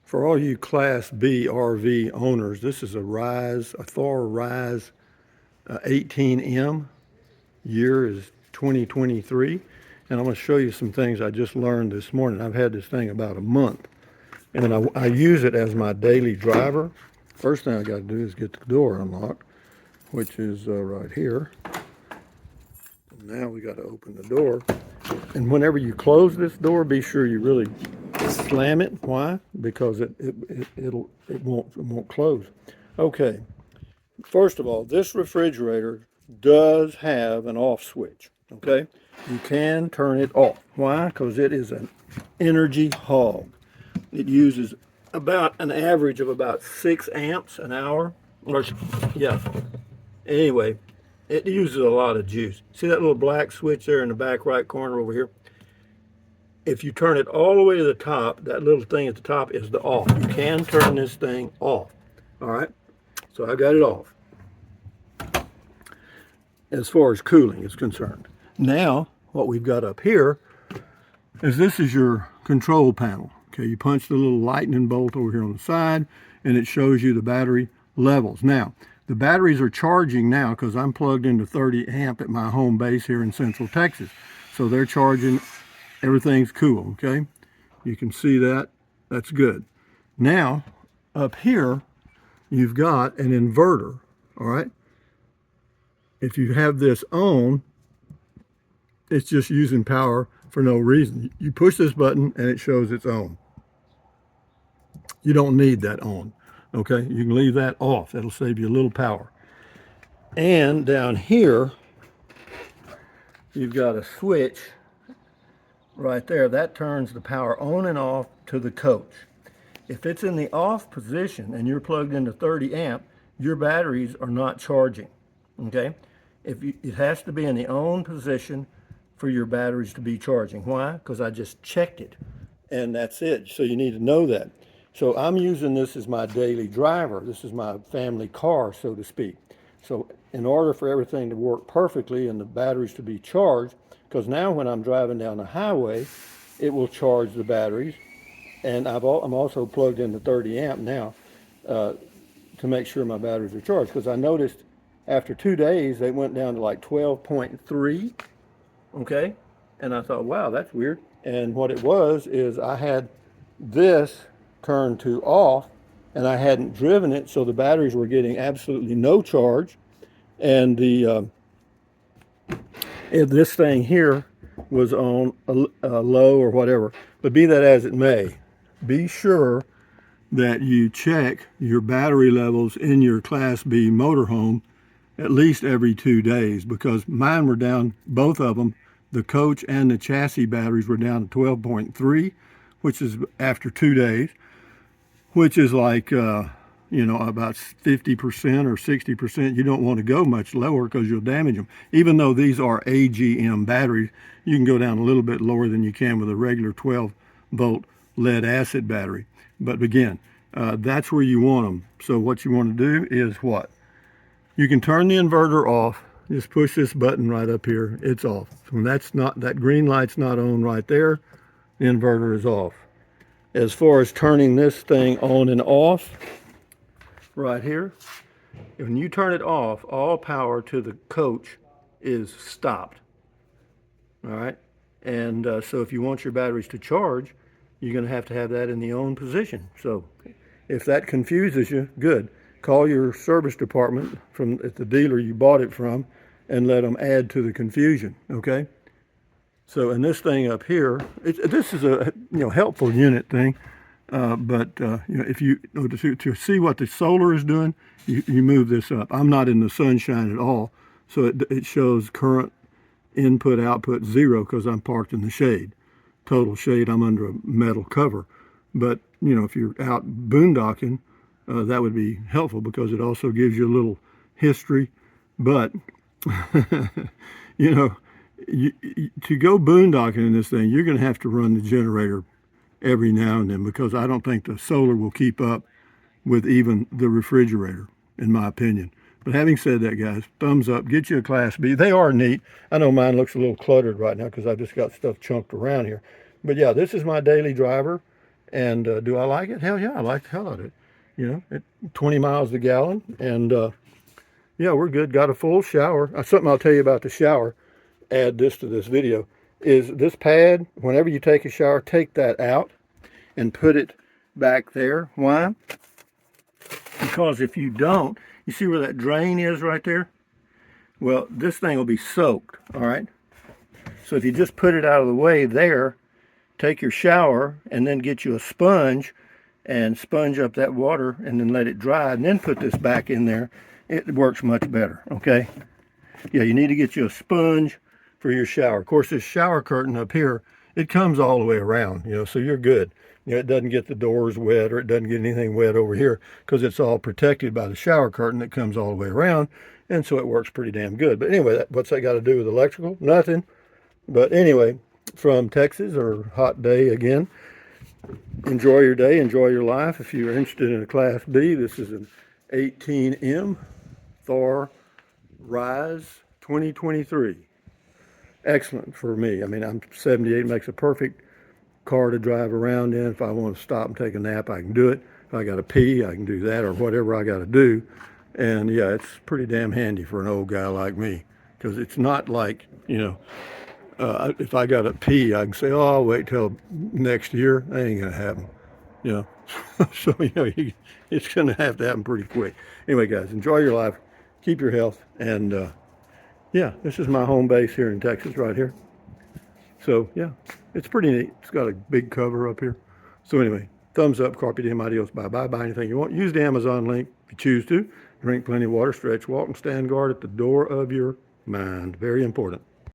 For all you Class B RV owners, this is a RIZE, a THOR RIZE 18M. Year is 2023. And I'm going to show you some things I just learned this morning. I've had this thing about a month. And I use it as my daily driver. First thing I got to do is get the door unlocked, which is right here. And now we got to open the door. And whenever you close this door, be sure you really slam it. Why? Because it won't close. Okay. First of all, this refrigerator does have an off switch. Okay. You can turn it off. Why? Because it is an energy hog. It uses about an average of about 6 amps an hour. Or, yeah. Anyway, it uses a lot of juice. See that little black switch there in the back right corner over here? If you turn it all the way to the top, that little thing at the top is the off. You can turn this thing off. All right. So I got it off as far as cooling is concerned. Now, what we've got up here is this is your control panel. Okay, you punch the little lightning bolt over here on the side, and it shows you the battery levels. Now, the batteries are charging now because I'm plugged into 30 amp at my home base here in Central Texas. So they're charging, everything's cool, okay? You can see that, that's good. Now, up here, you've got an inverter, all right? If you have this on, it's just using power for no reason. You push this button and it shows it's on. You don't need that on, okay? You can leave that off. That'll save you a little power. And down here, you've got a switch right there. That turns the power on and off to the coach. If it's in the off position and you're plugged into 30 amp, your batteries are not charging, okay? It has to be in the on position for your batteries to be charging. Why? Because I just checked it, and that's it. So you need to know that. So I'm using this as my daily driver. This is my family car, so to speak. So in order for everything to work perfectly and the batteries to be charged, because now when I'm driving down the highway, it will charge the batteries. And I'm also plugged into 30 amp now to make sure my batteries are charged. Because I noticed after 2 days, they went down to like 12.3, okay? And I thought, wow, that's weird. And what it was is I had this turned to off, and I hadn't driven it, so the batteries were getting absolutely no charge. And this thing here was on a low or whatever. But be that as it may, be sure that you check your battery levels in your Class B motorhome at least every 2 days, because mine were down, both of them, the coach and the chassis batteries were down to 12.3, which is after 2 days, which is like, about 50% or 60%. You don't want to go much lower because you'll damage them. Even though these are AGM batteries, you can go down a little bit lower than you can with a regular 12-volt lead acid battery. But again, that's where you want them. So what you want to do is what? You can turn the inverter off. Just push this button right up here. It's off. So when that green light's not on right there, the inverter is off. As far as turning this thing on and off, right here, when you turn it off, all power to the coach is stopped. All right? And so if you want your batteries to charge, you're going to have that in the on position. So if that confuses you, good. Call your service department at the dealer you bought it from and let them add to the confusion, okay? So, and this thing up here, this is a helpful unit thing, but if you to see what the solar is doing, you move this up. I'm not in the sunshine at all, so it shows current input output 0 because I'm parked in the shade. Total shade, I'm under a metal cover. But if you're out boondocking, that would be helpful because it also gives you a little history. But to go boondocking in this thing, you're going to have to run the generator every now and then, because I don't think the solar will keep up with even the refrigerator, in my opinion. But having said that, guys, thumbs up. Get you a Class B. They are neat. I know mine looks a little cluttered right now because I've just got stuff chunked around here. But yeah, this is my daily driver. And do I like it? Hell yeah, I like the hell out of it. You know, 20 miles a gallon. And yeah, we're good. Got a full shower. Something I'll tell you about the shower, add this to this video, is this pad, whenever you take a shower, take that out and put it back there. Why? Because if you don't, you see where that drain is right there? Well, this thing will be soaked, all right? So if you just put it out of the way there, take your shower and then get you a sponge and sponge up that water and then let it dry and then put this back in there, it works much better, okay? Yeah, you need to get you a sponge for your shower. Of course, this shower curtain up here, it comes all the way around, you know, so you're good. You know, it doesn't get the doors wet or it doesn't get anything wet over here because it's all protected by the shower curtain that comes all the way around, and so it works pretty damn good. But anyway, what's that got to do with electrical? Nothing. But anyway, from Texas, or hot day again, enjoy your day, enjoy your life. If you're interested in a Class B, this is an 18M THOR RIZE 2023. Excellent for me. I mean, I'm 78, makes a perfect car to drive around in. If I want to stop and take a nap, I can do it. If I got to pee, I can do that, or whatever I got to do. And yeah, it's pretty damn handy for an old guy like me, because it's not like, you know, if I got to pee, I can say, oh, I'll wait till next year. That ain't going to happen, you know. So, you know, it's going to have to happen pretty quick. Anyway, guys, enjoy your life. Keep your health. And, yeah, this is my home base here in Texas right here. So, yeah, it's pretty neat. It's got a big cover up here. So, anyway, thumbs up, carpe diem, adios, bye-bye, buy anything you want. Use the Amazon link if you choose to. Drink plenty of water, stretch, walk, and stand guard at the door of your mind. Very important.